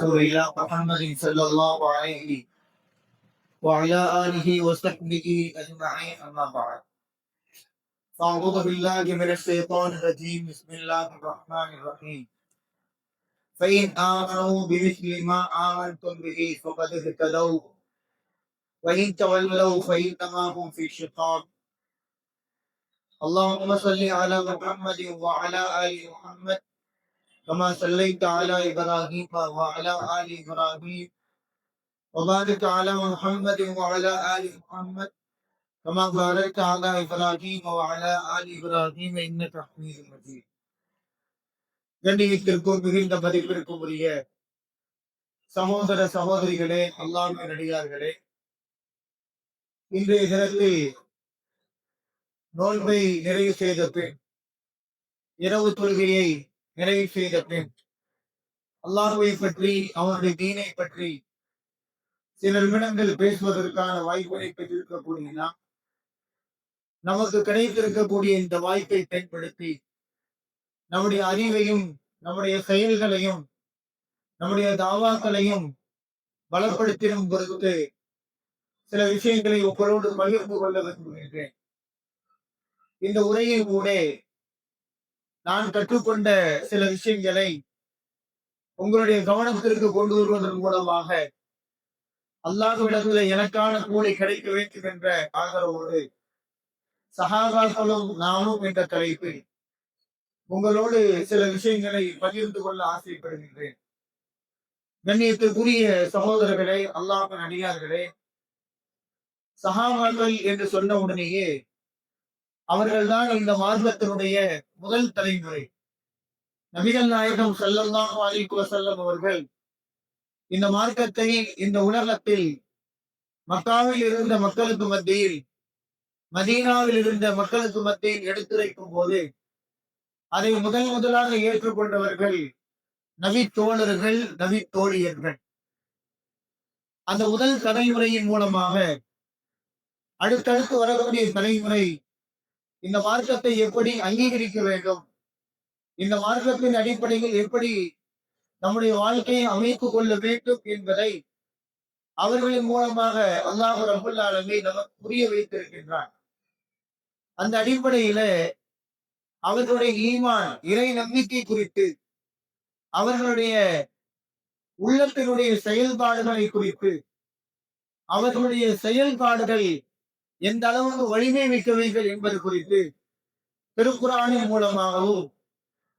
إلى محمد صلى الله عليه وعلى آله وصحبه أجمعين أما بعد فأعوذ بالله من الشيطان الرجيم بسم الله الرحمن الرحيم فإن آمنوا بمثل ما آمنتم به فقد اهتدوا وإن تولوا فإنما هم في شقاق اللهم صل على محمد وعلى آل محمد كما صليت على إبراهيم وعلى آل إبراهيم وبارك على محمد وعلى آل محمد كما باركت على إبراهيم وعلى آل إبراهيم إنك حميد مجيد. கண்ணியத்திற்கும் மிகுந்த மதிப்பிற்கும் உரிய சகோதர சகோதரிகளே, அல்லாஹ்வின் நடிகார்களே, இன்றைய தினத்தில் நோன்பை நிறைவு செய்த பின், இரவு தொழுகையை நிறைவு செய்த பின், அல்லாஹ்வை பற்றி, அவருடைய தீனை பற்றி சில நிமிடங்கள் பேசுவதற்கான வாய்ப்புகளை பெற்றிருக்கக்கூடிய நாம், நமக்கு கிடைத்திருக்கக்கூடிய இந்த வாய்ப்பை பயன்படுத்தி நம்முடைய அறிவையும் நம்முடைய செயல்களையும் நம்முடைய தாவாக்களையும் பலப்படுத்திடும் பொருட்டு சில விஷயங்களை உங்களோடு பகிர்ந்து கொள்ள விரும்புகின்றேன். இந்த உரையில் கூட நான் கற்றுக்கொண்ட சில விஷயங்களை உங்களுடைய கவனத்திற்கு கொண்டு வருவதன் மூலமாக அல்லாஹ்விடத்தில் எனக்கான கூலி கிடைக்க வேண்டும் என்ற ஆதரவோடு சஹாபாக்களும் நானும் என்ற தலைப்பில் உங்களோடு சில விஷயங்களை பகிர்ந்து கொள்ள ஆசைப்படுகின்றேன். கண்ணியத்திற்குரிய சகோதரர்களே, அல்லாஹ்வின் அடியார்களே, சஹாபாக்கள் என்று சொன்ன உடனேயே அவர்கள்தான் இந்த மார்க்கத்தினுடைய முதல் தலைமுறை. நபிகள் நாயகம் ஸல்லல்லாஹு அலைஹி வஸல்லம் அவர்கள் இந்த மார்க்கத்தை இந்த உலகத்தில் மக்காவில் இருந்த மக்களுக்கு மத்தியில், மதீனாவில் இருந்த மக்களுக்கு மத்தியில் எடுத்துரைக்கும் போது அதை முதலாக ஏற்றுக்கொண்டவர்கள் நபி தோழர்கள், நபி தோழியர்கள். அந்த முதல் தலைமுறையின் மூலமாக அடுத்தடுத்து வரக்கூடிய தலைமுறை இந்த மார்க்கத்தை எப்படி அங்கீகரிக்க வேண்டும், இந்த மார்க்கத்தின் அடிப்படையில் எப்படி நம்முடைய வாழ்க்கையை அமைத்துக் கொள்ள வேண்டும் என்பதை அவர்களின் மூலமாக அல்லாஹ் ரப்பல் ஆலமீன் நமக்கு புரிய வைத்திருக்கின்றார். அந்த அடிப்படையில அவர்களுடைய ஈமான், இறை நம்பிக்கை குறித்து, அவர்களுடைய உள்ளத்தினுடைய செயல்பாடுகளை குறித்து, அவர்களுடைய செயல்பாடுகள் எந்த அளவுக்கு வலிமை மிக்கவைகள் என்பது குறித்து திருக்குர்ஆனின் மூலமாகவும்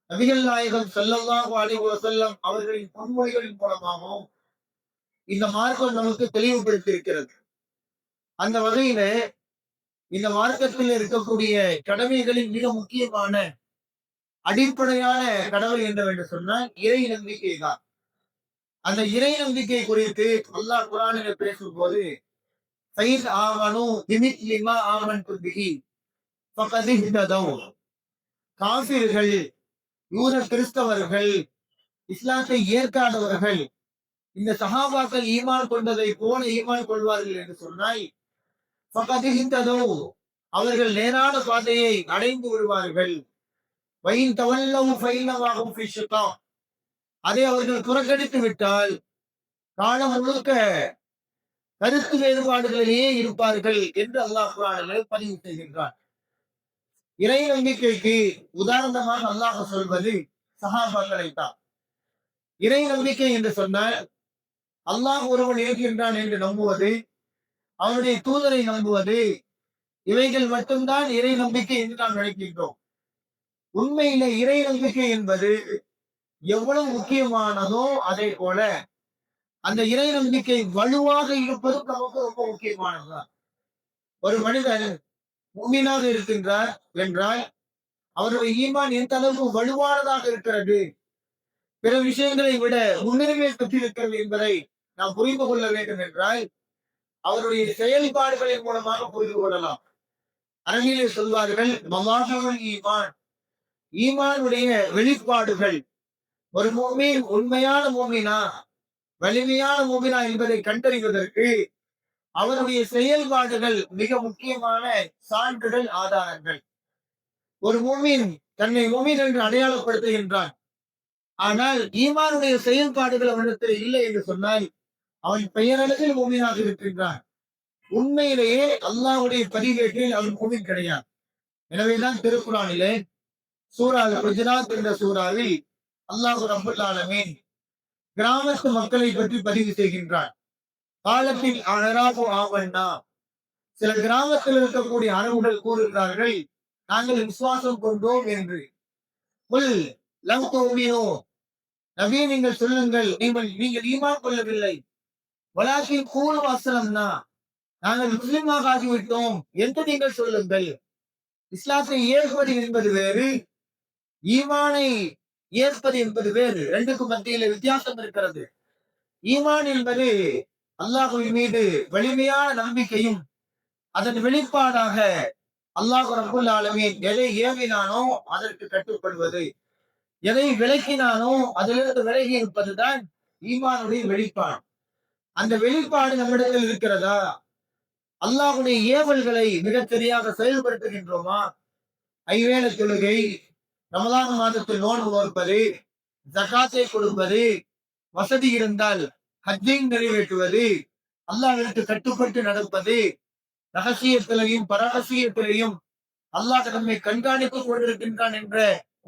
நபிகள் நாயகம் ஸல்லல்லாஹு அலைஹி வஸல்லம் அவர்களின் பொன்மொழிகளின் மூலமாகவும் இந்த மார்க்கம் நமக்கு தெளிவுபடுத்தியிருக்கிறது. அந்த வகையில இந்த மார்க்கத்தில் இருக்கக்கூடிய கடமைகளின் மிக முக்கியமான அடிப்படையான கடமை என்னவென்று சொன்னால் இறை நம்பிக்கை தான். அந்த இறை நம்பிக்கை குறித்து அல்லாஹ் குர்ஆனில் பேசும்போது ஃபைன் ஆமனு பிமிஸ்லி மா ஆமன்து பிஹி ஃபகத் இஹ்ததவ், காஃபிர்கள், யூத கிறிஸ்தவர்கள், இஸ்லாத்தை ஏற்காதவர்கள் இந்த சஹாபாக்கள் ஈமான் கொண்டதை போல ஈமான் கொள்வார்கள் என்று சொன்னால் ஃபகத் இஹ்ததவ், அவர்கள் நேரான பாதையை அடைந்து விடுவார்கள். வயின் தவல்லவ் ஃபைன்னமாகும் ஃபீ ஷிகாக், அதை அவர்கள் புறக்கணித்து விட்டால் காலம் முழுக்க கருத்து வேறுபாடுகளிலேயே இருப்பார்கள் என்று அல்லாஹ் குர்ஆனில் பதிவு செய்கின்றார். இறை நம்பிக்கைக்கு உதாரணமாக அல்லாஹ் சொல்வது சஹாபாக்களை தான். இறை நம்பிக்கை என்று சொன்னால் அல்லாஹ் ஒருவன் இருக்கின்றான் என்று நம்புவது, அவனுடைய தூதரை நம்புவது, இவைகள் மட்டும்தான் இறை நம்பிக்கை என்று நாம் நினைக்கின்றோம். உண்மையிலே இறை நம்பிக்கை என்பது எவ்வளவு முக்கியமானதோ அதே போல அந்த இறை நம்பிக்கை வலுவாக இருப்பதும் நமக்கு ரொம்ப முக்கியமானதுதான். ஒரு மனிதன் முஃமினாக இருக்கின்றார் என்றால் அவருடைய ஈமான் எந்த அளவுக்கு வலுவானதாக இருக்கிறது, பிற விஷயங்களை விட முன்னுரிமை பெற்றிருக்கிறது என்பதை நாம் புரிந்து கொள்ள வேண்டும் என்றால் அவருடைய செயல்பாடுகளின் மூலமாக புரிந்து கொள்ளலாம். அரபியிலே சொல்வார்கள் மவாஹிபுல் ஈமான், ஈமானுடைய வெளிப்பாடுகள். ஒரு முஃமின் உண்மையான முஃமினா, வலிமையான முஃமினா என்பதை கண்டறிவதற்கு அவருடைய செயல்பாடுகள் மிக முக்கியமான சான்றுகள், ஆதாரங்கள். ஒரு முஃமின் தன்னை முஃமின் என்று அடையாளப்படுத்துகின்றான். ஆனால் ஈமானுடைய செயல்பாடுகள் அவனிடத்தில் இல்லை என்று சொன்னால் அவன் பெயரளவில் மூமினாக இருக்கின்றான். உண்மையிலேயே அல்லாஹ்வுடைய பதிவேட்டில் அவன் மூமின் கிடையாது. எனவேதான் திருக்குறானிலே சூரா குஜராத் என்ற சூறாவில் அல்லாஹ் ரப்பல் ஆலமீன் கிராமத்து மக்களை பற்றி பதிவு செய்கின்றான். காலத்தில் அனராகு ஆவண்ணா, சில கிராமத்தில் இருக்கக்கூடிய அரபுகள் கூறுகிறார்கள், நாங்கள் விசுவாசம் கொண்டோம் என்று. புல் லம் துமினு, நபி நீங்கள் சொல்லுங்கள், நீங்கள் ஈமான் கொள்ளவில்லை. வலாக்கின் கூலு அஸ்லம்னா, நாங்கள் முஸ்லிமாக ஆகிவிட்டோம் என்று நீங்கள் சொல்லுங்கள். இஸ்லாத்தை ஏற்பது என்பது வேறு, ஈமானை ஏற்பது என்பது வேறு. ரெண்டுக்கும் மத்தியில வித்தியாசம் இருக்கிறது. ஈமான் என்பது அல்லாஹ்வின் மீது வலிமையான நம்பிக்கையும் அதன் வெளிப்பாடாக அல்லாஹ் ரப்பல் ஆலமீன் எதை ஏவினானோ அதற்கு கட்டுப்படுவது, எதை விளக்கினானோ அதிலிருந்து விலகி இருப்பதுதான் ஈமானுடைய வெளிப்பாடு. அந்த வெளிப்பாடு நம்மிடத்தில் இருக்கிறதா? அல்லாஹ்வுடைய ஏவல்களை மிகச் சரியாக செயல்படுத்துகின்றோமா? ஐவேளை தொழுகை, ரமலான் மாதத்தில் நோன்பு நோற்பது, ஜகாத்தை கொடுப்பது, வசதி இருந்தால் ஹஜ்ஜை நிறைவேற்றுவது, அல்லாஹ்விற்கு கட்டுப்பட்டு நடப்பது, ரகசியத்திலையும் பரகசியத்திலையும் அல்லாஹ் நம்மை கண்காணித்துக் கொண்டிருக்கின்றான் என்ற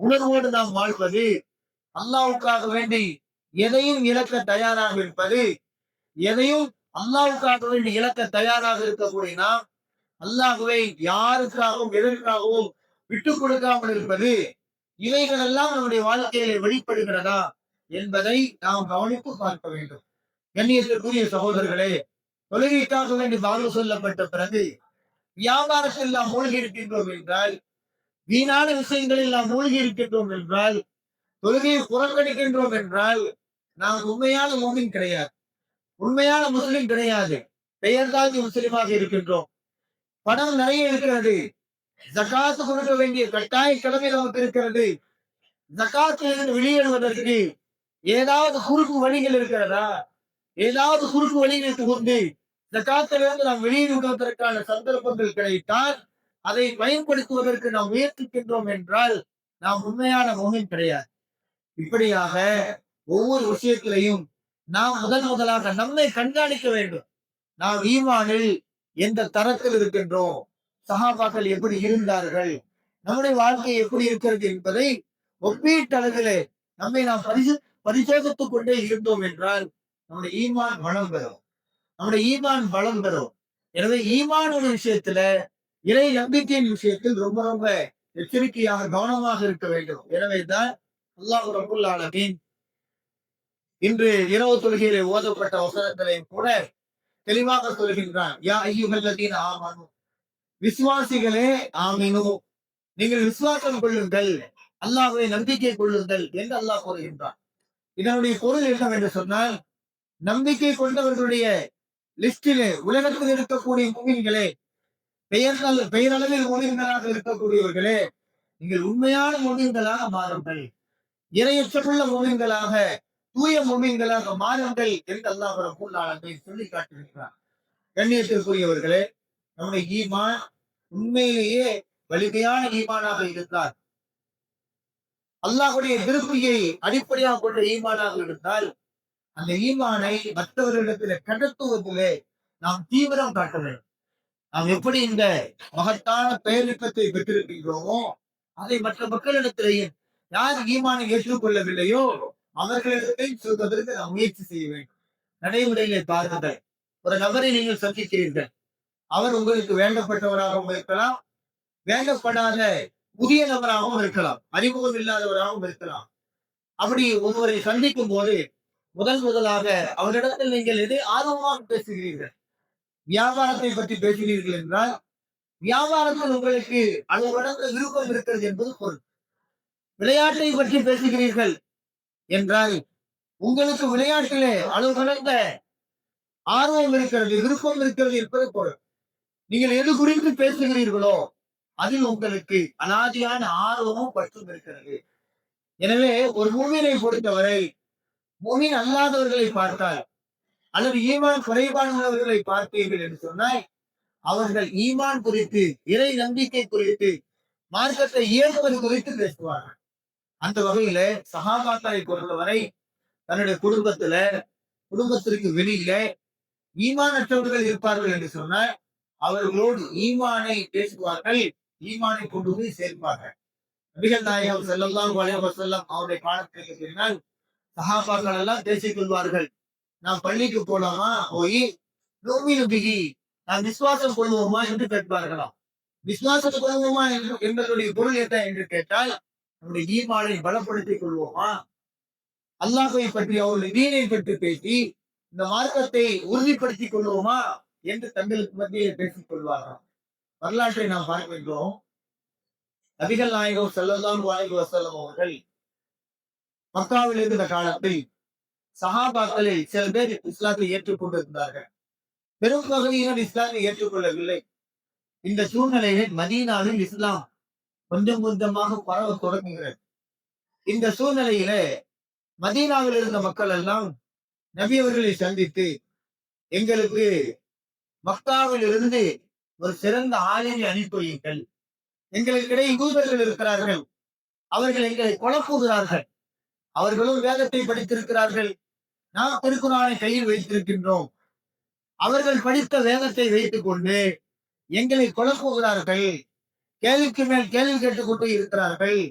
உணர்வோடு நாம் வாழ்வது, அல்லாஹ்வுக்காக வேண்டி எதையும் இழக்க தயாராக இருப்பது, எதையும் அல்லாஹ்வுக்காக வேண்டி இழக்க தயாராக இருக்கக்கூடிய நாம் அல்லாஹ்வை யாருக்காகவும் எதற்காகவும் விட்டுக் கொடுக்காமல் இருப்பது, இவைகள் எல்லாம் நம்முடைய வாழ்க்கையில வெளிப்படுகிறதா என்பதை நாம் கவனித்து பார்க்க வேண்டும். கண்ணியத்திற்குரிய சகோதரர்களே, தொழுகைக்காக வேண்டி வாழ்வு சொல்லப்பட்ட பிறகு வியாபாரத்தில் நாம் மூழ்கி இருக்கின்றோம் என்றால், வீணான விஷயங்களில் நாம் மூழ்கி இருக்கின்றோம் என்றால், தொழுகையை புறக்கணிக்கின்றோம் என்றால், நாம் உண்மையான முஸ்லிம் கிடையாது, உண்மையான முஸ்லிம் கிடையாது. பெயர்தான் முஸ்லிமாக இருக்கின்றோம். பணம் நிறைய இருக்கிறது, ஜகாத்து கொடுக்க வேண்டிய கட்டாய கடமை நமக்கு இருக்கிறது. ஜகாத்திலிருந்து வெளியேறுவதற்கு ஏதாவது குறுக்கு வழிகள் இருக்கிறதா? ஏதாவது குறுக்கு வழிகளை புகுந்து ஜகாத்திலிருந்து நாம் வெளியேறுவதற்கான சந்தர்ப்பங்கள் கிடைத்தால் அதை பயன்படுத்துவதற்கு நாம் முயற்சிக்கின்றோம் என்றால் நாம் உண்மையான முஸ்லிம் கிடையாது. இப்படியாக ஒவ்வொரு விஷயத்திலையும் நாம் முதலாக நம்மை கண்காணிக்க வேண்டும். நாம் ஈமானில் எந்த தரத்தில் இருக்கின்றோம், சஹாபாக்கள் எப்படி இருந்தார்கள், நம்முடைய வாழ்க்கை எப்படி இருக்கிறது என்பதை ஒப்பீட்டளவிலே நம்மை நாம் பரிசோதித்துக் கொண்டே இருந்தோம் என்றால் நம்முடைய ஈமான் வளம் பெறும், நம்முடைய ஈமான் பலம் பெறும். எனவே ஈமான் ஒரு விஷயத்துல, இறை நம்பிக்கையின் விஷயத்தில் ரொம்ப ரொம்ப எச்சரிக்கையாக கவனமாக இருக்க வேண்டும். எனவேதான் அல்லாஹ் ரப்பல் ஆலமீன் இன்று இரவு தொழுகையிலே ஓதப்பட்ட வசனங்களையும் கூட தெளிவாக சொல்கின்றான். யா அய்யுஹல்லதீன ஆமனு, விசுவாசிகளே ஆமினு, நீங்கள் விசுவாசம் கொள்ளுங்கள், அல்லாஹ்வை நம்பிக்கை கொள்ளுங்கள் என்று அல்லாஹ் கூறுகின்றான். இதனுடைய பொருள் என்னவென்று சொன்னால், நம்பிக்கை கொண்டவர்களுடைய லிஸ்டிலே உலகத்தில் இருக்கக்கூடிய முஃமின்களே, பெயரளவில் முஃமின்களாக இருக்கக்கூடியவர்களே, நீங்கள் உண்மையான முஃமின்களாக மாறுங்கள், இறையற்றமுள்ள முஃமின்களாக, தூய முஃமின்களாக மாறுங்கள் என்று அல்லாஹ் ரப்பல் ஆலமீன் சொல்லி காட்டுகின்றார். கண்ணியத்திற்குரியவர்களே, நம்முடைய ஈமான் உண்மையிலேயே வலிமையான ஈமானாக இருந்தால், அல்லாஹ்வுடைய திருப்தியை அடிப்படையாக கொண்ட ஈமானாக இருந்தால், அந்த ஈமானை மற்றவர்களிடத்தில் கடத்துவதிலே நாம் தீவிரம் காட்ட வேண்டும். நாம் எப்படி இந்த மகத்தான பெயரிப்பத்தை பெற்றிருக்கின்றோமோ அதை மற்ற மக்களிடத்திலேயும் யார் ஈமானை ஏற்றுக்கொள்ளவில்லையோ அவர்களிடத்தை சொல்வதற்கு நாம் முயற்சி செய்ய வேண்டும். நடைமுறையிலே பாருங்கள், ஒரு நபரை நீங்கள் சந்திக்கிறீர்கள், அவர் உங்களுக்கு வேண்டப்பட்டவராகவும் இருக்கலாம், வேண்டப்படாத புதிய நபராகவும் இருக்கலாம், அறிமுகம் இல்லாதவராகவும் இருக்கலாம். அப்படி ஒருவரை சந்திக்கும் போது முதலாக அவரிடத்தில் நீங்கள் எதை ஆர்வமாக பேசுகிறீர்கள்? வியாபாரத்தை பற்றி பேசுகிறீர்கள் என்றால், வியாபாரத்தில் உங்களுக்கு அளவடங்க விருப்பம் இருக்கிறது என்பது பொருள். விளையாட்டை பற்றி பேசுகிறீர்கள் என்றால், உங்களுக்கு விளையாட்டிலே அளவுகடந்த ஆர்வம் இருக்கிறது, விருப்பம் இருக்கிறது என்பது பொருள். நீங்கள் எது குறித்து பேசுகிறீர்களோ அதில் உங்களுக்கு அனாதியான ஆர்வமும் பற்றும் இருக்கிறது. எனவே ஒரு மூவினை பொறுத்தவரை, மூவின் அல்லாதவர்களை பார்த்தால் அல்லது ஈமான் குறைபாடுள்ளவர்களை பார்த்தீர்கள் என்று சொன்னால், அவர்கள் ஈமான் குறித்து, இறை நம்பிக்கை குறித்து, மார்க்கத்தை ஏற்பது குறித்து பேசுவார்கள். அந்த வகையில சஹாபாக்களை பொறுத்தவரை தன்னுடைய குடும்பத்திற்கு வெளியில ஈமானற்றவர்கள் இருப்பார்கள் என்று சொன்னால் அவர்களோடு ஈமானை பேசுவார்கள், ஈமானை கொண்டு போய் சேர்ப்பார்கள். நபிகள் நாயகம் ஸல்லல்லாஹு அலைஹி வஸல்லம் அவருடைய காலத்திற்கு பின்னால் சஹாபாக்கள் எல்லாம் பேசிக் கொள்வார்கள். நாம் பள்ளிக்கு போலாமா, போய் நுமினு பிஹி, நாம் விசுவாசம் கொள்வோமா என்று கேட்பார்களாம். விசுவாசம் கொள்வோமா என்பதனுடைய பொருள் என்ன என்று கேட்டால், நம்முடைய ஈமானை பலப்படுத்திக் கொள்வோமா, அல்லாஹ்வை பற்றி அவருடைய தீனை பற்றி பேசி இந்த மார்க்கத்தை உறுதிப்படுத்திக் கொள்வோமா என்று தங்களுக்கு மத்தியில் பேசிக் கொள்வார்கள். வரலாற்றை நாம் பார்க்கின்றோம். நபிகள் நாயகம் ஸல்லல்லாஹு அலைஹி வஸல்லம் அவர்கள் மக்காவில் இருந்த காலத்தில் சஹாபாக்களில் சில பேர் இஸ்லாத்தை ஏற்றுக்கொண்டிருந்தார்கள். பெரும் பகுதியினர் இஸ்லாத்தை ஏற்றுக்கொள்ளவில்லை. இந்த சூழ்நிலையில் மதீனாவில் இஸ்லாம் கொஞ்சம் கொஞ்சமாக பரவ தொடங்குகிறது. இந்த சூழ்நிலையில மதீனாவில் இருந்த மக்கள் எல்லாம் நபி அவர்களை சந்தித்து, எங்களுக்கு மக்காவில் இருந்து ஒரு சிறந்த ஆளுமை அனுப்பி வையுங்கள். எங்களுக்கிடையே யூதர்கள் இருக்கிறார்கள், அவர்கள் எங்களை குழப்புகிறார்கள். அவர்களும் வேதத்தை படித்திருக்கிறார்கள், நாம் திருக்குறானை கையில் வைத்திருக்கின்றோம். அவர்கள் படித்த வேதத்தை வைத்துக் கொண்டு எங்களை குழப்புகிறார்கள், கேள்விக்கு மேல் கேள்வி கேட்டுக் கொண்டு இருக்கிறார்கள்.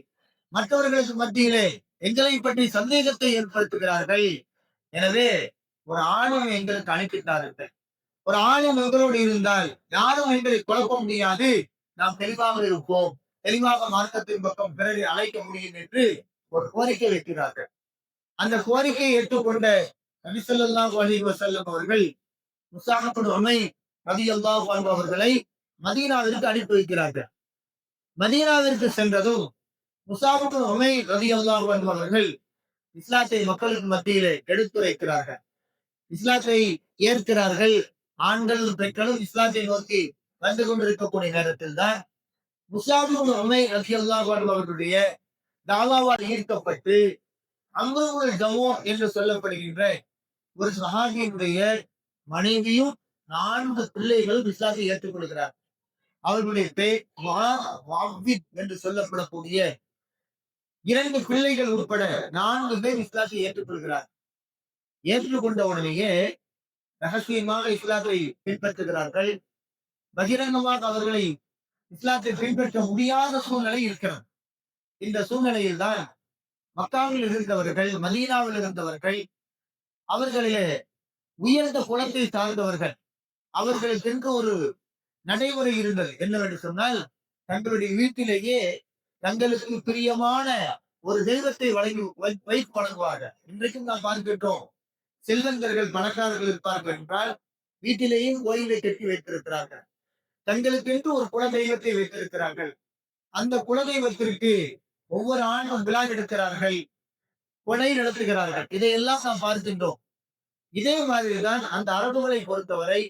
மற்றவர்களுக்கு மத்தியிலே எங்களை பற்றி சந்தேகத்தை ஏற்படுத்துகிறார்கள். எனவே ஒரு ஆளுமை எங்களுக்கு அனுப்பிட்டார்கள். ஒரு ஆளும் எங்களோடு இருந்தால் யாரும் எங்களை குழப்ப முடியாது, நாம் தெளிவாக இருப்போம், தெளிவாக மார்க்கத்தின் பக்கம் பிறரை அழைக்க முடியும் என்று ஒரு கோரிக்கை வைக்கிறார்கள். அந்த கோரிக்கையை ஏற்றுக்கொண்ட நபி ஸல்லல்லாஹு அலைஹி வஸல்லம் அவர்கள் முஸஅப் இப்னு உமைர் ரலியல்லாஹு அன்ஹு அவர்களை மதீனாவிற்கு அனுப்பி வைக்கிறார்கள். மதீனாவிற்கு சென்றதும் முஸஅப் இப்னு உமைர் ரலியல்லாஹு அன்ஹு அவர்கள் இஸ்லாத்தை மக்களுக்கு மத்தியிலே எடுத்துரைக்கிறார்கள். இஸ்லாத்தை ஏற்கிறார்கள். ஆண்களும் பெண்களும் இஸ்லாத்தை நோக்கி வந்து கொண்டிருக்கக்கூடிய நேரத்தில் தான் முஸஅப் இப்னு உமைர் ரலியல்லாஹு அன்ஹு அவர்களுடைய தாவாவால் ஈர்க்கப்பட்டு அம்ருல் ஜமூஹ் என்று சொல்லப்படுகின்ற ஒரு சஹாபியினுடைய மனைவியும் 4 பிள்ளைகளும் இஸ்லாத்தை ஏற்றுக்கொள்கிறார். அவர்களுடைய பேர் வாவித் என்று சொல்லப்படக்கூடிய 2 பிள்ளைகள் உட்பட 4 பேர் இஸ்லாத்தை ஏற்றுக்கொள்கிறார். ஏற்றுக்கொண்ட உடனேயே ரகசியமாக இஸ்லாத்தை பின்பற்றுகிறார்கள். பகிரங்கமாக அவர்களை இஸ்லாத்தை பின்பற்ற முடியாத சூழ்நிலை இருக்கிறது. இந்த சூழ்நிலையில் தான் மக்காவில் இருந்தவர்கள், மதீனாவில் இருந்தவர்கள், அவர்களிலே உயர்ந்த குலத்தை சார்ந்தவர்கள், அவர்களுக்கு ஒரு நடைமுறை இருந்தது. என்னவென்று சொன்னால், தங்களுடைய வீட்டிலேயே தங்களுக்கு பிரியமான ஒரு தெய்வத்தை வழங்கி வைத்து வழங்குவார்கள். இன்றைக்கும் நாம் பார்க்கின்றோம், செல்வந்தர்கள் பணக்காரர்கள் இருப்பார்கள் என்றால் வீட்டிலேயும் கோயிலை கட்டி வைத்திருக்கிறார்கள். தங்களுக்கென்று ஒரு குல தெய்வத்தை வைத்திருக்கிறார்கள். அந்த குலதெய்வத்திற்கு ஒவ்வொரு ஆண்டும் விழா எடுக்கிறார்கள், கொடை நடத்துகிறார்கள். இதையெல்லாம் நாம் பார்க்கின்றோம். இதே மாதிரிதான் அந்த அரபுகளை பொறுத்தவரை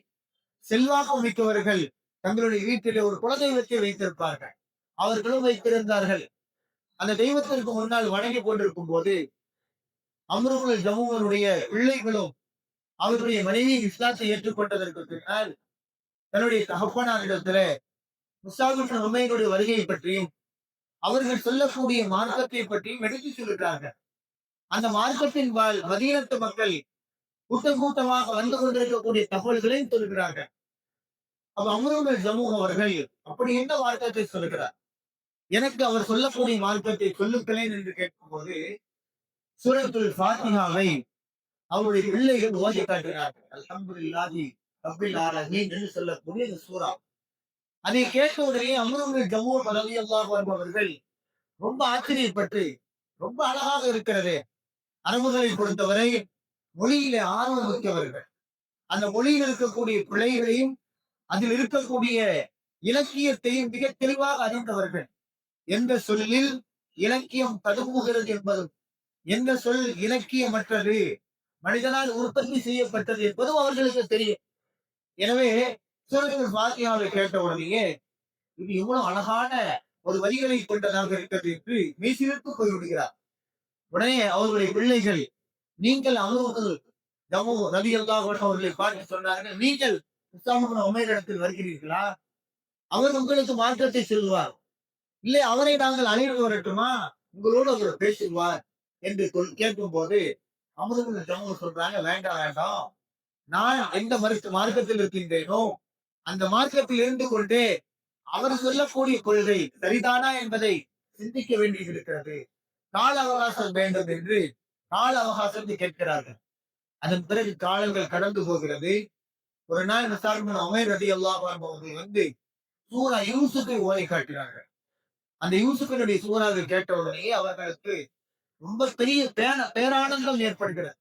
செல்வாக்கு மிக்கவர்கள் தங்களுடைய வீட்டிலே ஒரு குலதெய்வத்தை வைத்திருப்பார்கள். அவர்களும் வைத்திருந்தார்கள். அந்த தெய்வத்திற்கு முன்னால் வணங்கி கொண்டிருக்கும் போது அம்ருல் ஜமூனுடைய பிள்ளைகளும் அவர்களுடைய மனைவி இஸ்லாத்தை ஏற்றுக்கொண்டதற்கு பின்னால் தன்னுடைய தகப்பனாரிடத்துல முஸஅப் இப்னு உமைருடைய வருகையை பற்றியும் அவர்கள் சொல்லக்கூடிய மார்க்கத்தை பற்றியும் எடுத்து சொல்லுகிறார்கள். அந்த மார்க்கத்தின் மதீனத்து மக்கள் கூட்டம் கூட்டமாக வந்து கொண்டிருக்கக்கூடிய தகவல்களை சொல்கிறார்கள். அப்ப அம்ருல் ஜமூஹ் அவர்கள் அப்படி என்ன மார்க்கத்தை சொல்லுகிறார், எனக்கு அவர் சொல்லக்கூடிய மார்க்கத்தை சொல்லுங்களேன் என்று கேட்கும்போது சூரத்துல் ஃபாத்திஹாவை அவருடைய பிள்ளைகள் ஓதி காட்டுகிறார்கள். அல்ஹம்துலில்லாஹி ரப்பில் ஆலமீன் என்று சொல்லக்கூடிய இந்த சூரா. அதை கேட்ட உடனே அம்ருல் ஜமூஹ் ரலியல்லாஹு அன்ஹு அவர்கள் ரொம்ப ஆச்சரியப்பட்டு, ரொம்ப அழகாக இருக்கிறது. அரபுகளை பொறுத்தவரை மொழியிலே ஆர்வம் மிக்கவர்கள். அந்த மொழியில் இருக்கக்கூடிய பிழைகளையும் அதில் இருக்கக்கூடிய இலக்கியத்தையும் மிக தெளிவாக அறிந்தவர்கள். எந்த சொல்லில் இலக்கியம் ததும்புகிறது என்பதும், எந்த சொல் இலக்கியமற்றது, மனிதனால் உற்பத்தி செய்யப்பட்டது என்பதும் அவர்களுக்கு தெரியும். எனவே சூரத்துல் ஃபாத்திஹாவை கேட்ட உடனேயே இது இவ்வளவு அழகான ஒரு வரிகளை கொண்டதாக இருக்கிறது என்று மெய்சிலிர்த்து போய்விடுகிறார். உடனே அவர்களுடைய பிள்ளைகள், நீங்கள் அம்ருல் ஜமூஹ் ரலியல்லாஹு அன்ஹு அவர்களை பார்த்து சொன்னார்கள், நீங்கள் முஸஅப் இப்னு உமைர் இடத்தில் வருகிறீர்களா? அவர் உங்களுக்கு மார்க்கத்தை சொல்வார். இல்லை அவரை நாங்கள் அழைத்து வரட்டுமா? உங்களோடு அவர் பேசுவார் என்று கேட்கும் போது அமுதன் ஜம்மு சொல்றாங்க, வேண்டாம் வேண்டாம், நான் எந்த மார்க்கத்தில் இருக்கின்றேனோ அந்த மார்க்கத்தில் இருந்து கொண்டே அவர் சொல்லக்கூடிய கொள்கை சரிதானா என்பதை சிந்திக்க வேண்டியது இருக்கிறது. கால அவகாசம் வேண்டும் என்று கால அவகாசத்தை கேட்கிறார்கள். அதன் பிறகு காலங்கள் கடந்து போகிறது. ஒரு நாள் உமைர் ரலியல்லாஹு அன்ஹு அவர்கள் வந்து சூரா யூசுஃபை ஓதி காட்டினார்கள். அந்த யூசுஃபினுடைய சூறாவை கேட்ட உடனே அவர்களுக்கு ரொம்ப பெரிய பேரானந்தம் ஏற்படுகிறது,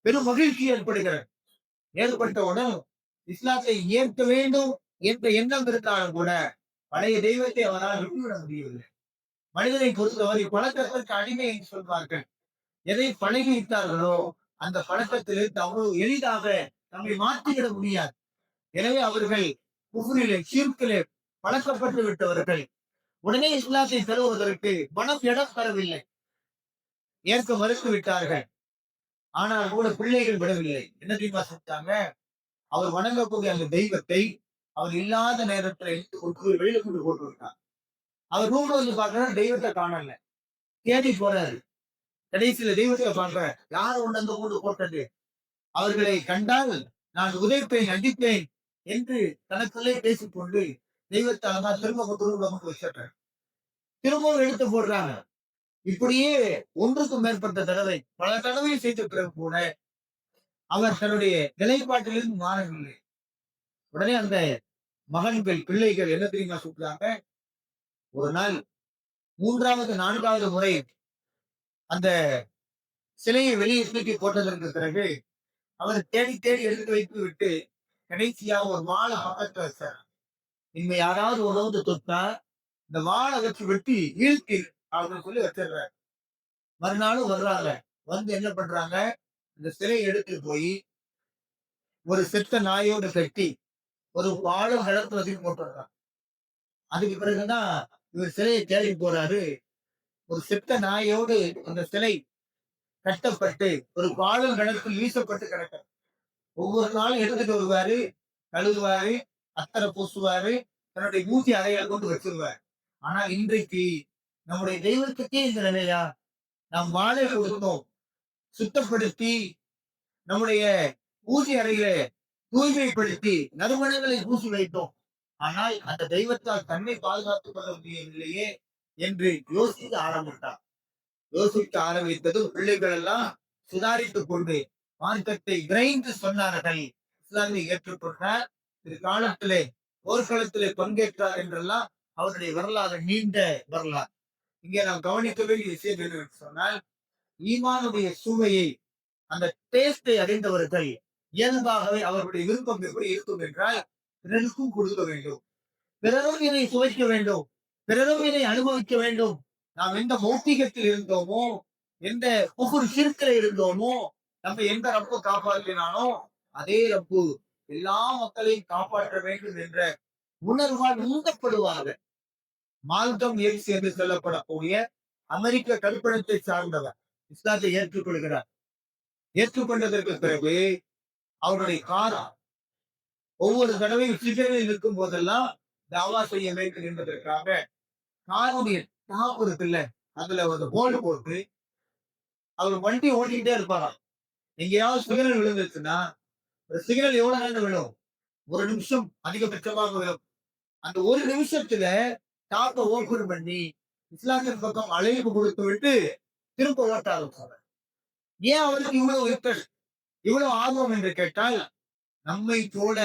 பெரும் மகிழ்ச்சி ஏற்படுகிறது. ஏற்பட்டவுடன் இஸ்லாத்தை ஏற்க வேண்டும் என்ற எண்ணம் இருந்தாலும் கூட பழைய தெய்வத்தை அவரால் விட்டுவிட முடியவில்லை. மனிதனை பொறுத்தவரை பழக்கத்திற்கு அடிமை என்று சொல்வார்கள். எதை பழகிவிட்டார்களோ அந்த பழக்கத்திலிருந்து அவ்வளவு எளிதாக நம்மை மாற்றிவிட முடியாது. எனவே அவர்கள் குஃப்ரிலே ஷிர்கிலே பழக்கப்பட்டு விட்டவர்கள் உடனே இஸ்லாத்தை தருவதற்கு மனம் இடம் தரவில்லை, ஏற்க மறுத்து விட்டார்கள். ஆனால் கூட பிள்ளைகள் விடவில்லை. என்ன தெரியுமா செஞ்சாங்க? அவர் வணங்கக்கூடிய அந்த தெய்வத்தை அவர் இல்லாத நேரத்தில் எடுத்து கொண்டு வெளியில கொண்டு போட்டு விட்டார். அவர் ரூம்ல வந்து பாக்குறாரு, தெய்வத்தை காணல. தேடி போறாரு, கடைசியில தெய்வத்தை பார்க்க யார் ஒன்று அந்த கொண்டு போட்டது, அவர்களை கண்டால் நான் உதைப்பேன் அடிப்பேன் என்று தனக்குள்ளே பேசிக்கொண்டு தெய்வத்தை அழகா திரும்ப கொண்டு வச்சிடுறாரு. திரும்பவும் எடுத்து போடுறாங்க. இப்படியே ஒன்றுக்கும் மேற்பட்ட தடவை பல தடவை செய்த பிறகு கூட அவர் தன்னுடைய நிலைப்பாட்டிலிருந்து மாறவில்லை. உடனே அந்த மகன்கள் பிள்ளைகள் என்ன தெரியுமா சொல்றாங்க? ஒரு நாள் 3வது 4வது முறை அந்த சிலையை வெளியே தூக்கி போட்டதற்கு பிறகு அவர் தேடி தேடி எடுத்து வைத்து விட்டு கடைசியாக ஒரு வாழை பக்கத்துல வச்சார். இனிமே யாராவது உணவு தொட்டா இந்த வாழை வச்சு வெட்டி ஈழ்த்தி அப்படின்னு சொல்லி வச்சிடுறாரு. மறுநாளும் வர்றாங்க, வந்து என்ன பண்றாங்க, இந்த சிலையை எடுத்து போய் ஒரு செத்த நாயோடு கட்டி ஒரு வாழும் இடத்துல வச்சு போட்டுறாங்க. அதுக்கு பிறகுதான் இவர் சிலையை தேடி போறாரு. ஒரு செத்த நாயோடு அந்த சிலை கட்டப்பட்டு ஒரு வாழும் இடத்தில் வீசப்பட்டு கிடக்க. ஒவ்வொரு நாளும் எடுத்துட்டு வருவாரு, கழுவுவாரு, அத்தரை பூசுவாரு, தன்னுடைய மூச்சு அறையில கொண்டு வச்சிருவார். ஆனா இன்றைக்கு நம்முடைய தெய்வத்துக்கே இந்த நிலையா? நாம் வாழை கொடுத்தோம், சுத்தப்படுத்தி நம்முடைய பூஜை அறையில தூய்மைப்படுத்தி நறுமணங்களை பூசி வைத்தோம். ஆனால் அந்த தெய்வத்தால் தன்னை பாதுகாத்துக் கொள்ள முடியவில்லையே என்று யோசிக்க ஆரம்பித்தார். யோசிக்க ஆரம்பித்ததும் பிள்ளைகள் எல்லாம் சுதாரித்துக் கொண்டு மார்க்கத்தை விரைந்து சொன்னார்கள். இஸ்லாமை ஏற்றுக்கொண்டார். காலத்திலே போர்க்களத்திலே பங்கேற்றார் என்றெல்லாம் அவருடைய வரலாறு நீண்ட வரலாறு. இங்கே நாம் கவனிக்க வேண்டிய விஷயம் என்று சொன்னால், ஈமானுடைய சுவையை, அந்த டேஸ்டை அறிந்தவர்கள் இயல்பாகவே அவர்களுடைய விருப்பம் எப்படி இருக்கும் என்றால் பிறருக்கும் கொடுக்க வேண்டும், பிறரும் இதை சுவைக்க வேண்டும், பிறரும் இதை அனுபவிக்க வேண்டும். நாம் எந்த மௌத்திகத்தில் இருந்தோமோ, எந்த ஒவ்வொரு சிறுக்கில இருந்தோமோ, நம்ம எந்த ரப்பு காப்பாற்றினானோ அதே ரப்பு எல்லா மக்களையும் காப்பாற்ற வேண்டும் என்ற உணர்வால் உந்தப்படுவார்கள். மால்கம் எக்ஸ் என்று சொல்லப்படக்கூடிய அமெரிக்க கருப்பணத்தை சார்ந்தவர் இஸ்லாத்தை ஏற்றுக்கொள்கிறார். ஏற்றுக்கொண்டதற்கு பிறகு அவருடைய காரா ஒவ்வொரு தடவையும் சிகரில் இருக்கும் போதெல்லாம் தாவா செய்ய வேண்டும் என்பதற்காக காருடைய டாப் இருக்குல்ல, அதுல ஒரு போல்டு போட்டு அவர் வண்டி ஓட்டிக்கிட்டே இருப்பாராம். எங்கேயாவது சிக்னல் விழுந்துச்சுன்னா, சிக்னல் எவ்வளவு நேரம் விழும்? 1 நிமிஷம் அதிகபட்சமாக விழும். அந்த 1 நிமிஷத்துல டாப்பை ஓபன் பண்ணி இஸ்லாத்தின் பக்கம் அழைப்பு கொடுத்து விட்டு திரும்ப ஓட்ட ஆரம்பிச்சாங்க. ஏன் அவருக்கு இவ்வளவு இன்ட்ரெஸ்ட், இவ்வளவு ஆர்வம் என்று கேட்டால், நம்மை போல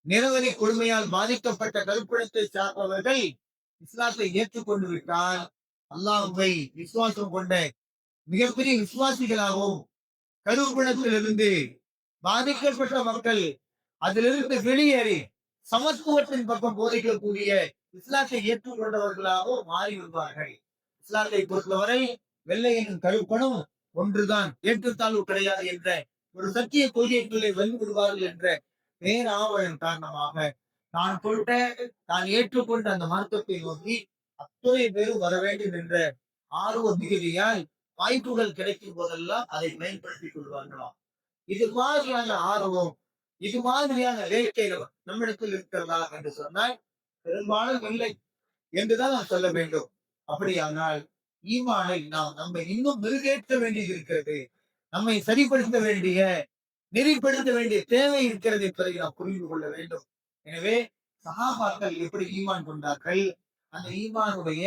நிறவரி கொடுமையால் பாதிக்கப்பட்ட கருப்பிடத்தை சார்ந்தவர்கள் இஸ்லாத்தை ஏற்றுக்கொண்டு விட்டால் அல்லாஹ்வை விசுவாசம் கொண்ட மிகப்பெரிய விசுவாசிகளாகவும், கருப்பிடத்திலிருந்து பாதிக்கப்பட்ட மக்கள் அதிலிருந்து வெளியேறி சமத்துவத்தின் பக்கம் போதிக்கக்கூடிய இஸ்லாத்தை ஏற்றுக்கொண்டவர்களாகவும் மாறி வருவார்கள். இஸ்லாத்தை பொறுத்தவரை வெள்ளையின் கருப்பணம் ஒன்றுதான், ஏற்றுத்தாழ்வு கிடையாது என்ற ஒரு சத்திய கொள்கைக்குள்ளே வெளிவிடுவார்கள் என்ற பேராவலின் காரணமாக தான் ஏற்றுக்கொண்ட அந்த மார்க்கத்தை நோக்கி அத்தனை பேரும் வர வேண்டும் என்ற ஆர்வ மிகுதியால் வாய்ப்புகள் கிடைக்கும் போதெல்லாம் அதை பயன்படுத்திக் கொள்வார்களாம். இது மாதிரியான ஆர்வம், இது மாதிரியான வேட்கைகள் நம்மிடத்தில் இருக்கிறதா என்று சொன்னால் பெரும்பாலும் இல்லை என்றுதான் நான் சொல்ல வேண்டும். அப்படியானால் ஈமானை நாம் நம்மை இன்னும் மெருகேற்ற வேண்டியது இருக்கிறது. நம்மை சரிப்படுத்த வேண்டிய, நெறிப்படுத்த வேண்டிய தேவை இருக்கிறது என்பதை நாம் புரிந்து கொள்ள வேண்டும். எனவே சஹாபாக்கள் எப்படி ஈமான் கொண்டார்கள், அந்த ஈமானுடைய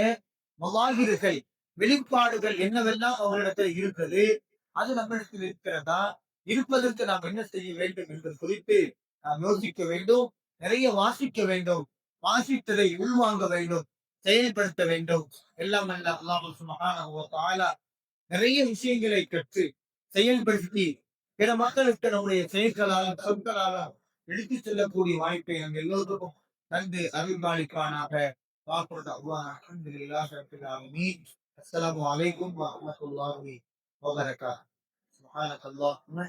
மவாகிறுகள், வெளிப்பாடுகள் என்னவெல்லாம் அவர்களிடத்தில் இருக்கிறது, அது நம்மிடத்தில் இருக்கிறதா, இருப்பதற்கு நாம் என்ன செய்ய வேண்டும் என்பது குறித்து நாம் யோசிக்க வேண்டும். நிறைய வாசிக்க வேண்டும். வாசித்ததை உள்வாங்க வேண்டும், செயல்படுத்த வேண்டும். எல்லாம் அல்ல அல்லாஹ் சுப்ஹானஹு வ தஆலா நிறைய விஷயங்களை கற்று செயல்படுத்தி பிற மக்களுக்கு நம்முடைய செயல்களால் சொற்களால் எடுத்துச் செல்லக்கூடிய வாய்ப்பை நம் எல்லோருக்கும் தந்து அருள்பாலிப்பானாக. வாக்குறுதி அல்லாஹ் அல்ஹம்துலில்லாஹி ரப்பில் ஆலமீன். அஸ்ஸலாமு அலைக்கும் வ ரஹ்மத்துல்லாஹி வ பரகாத்துஹு. சுப்ஹானக்கல்லாஹும்ம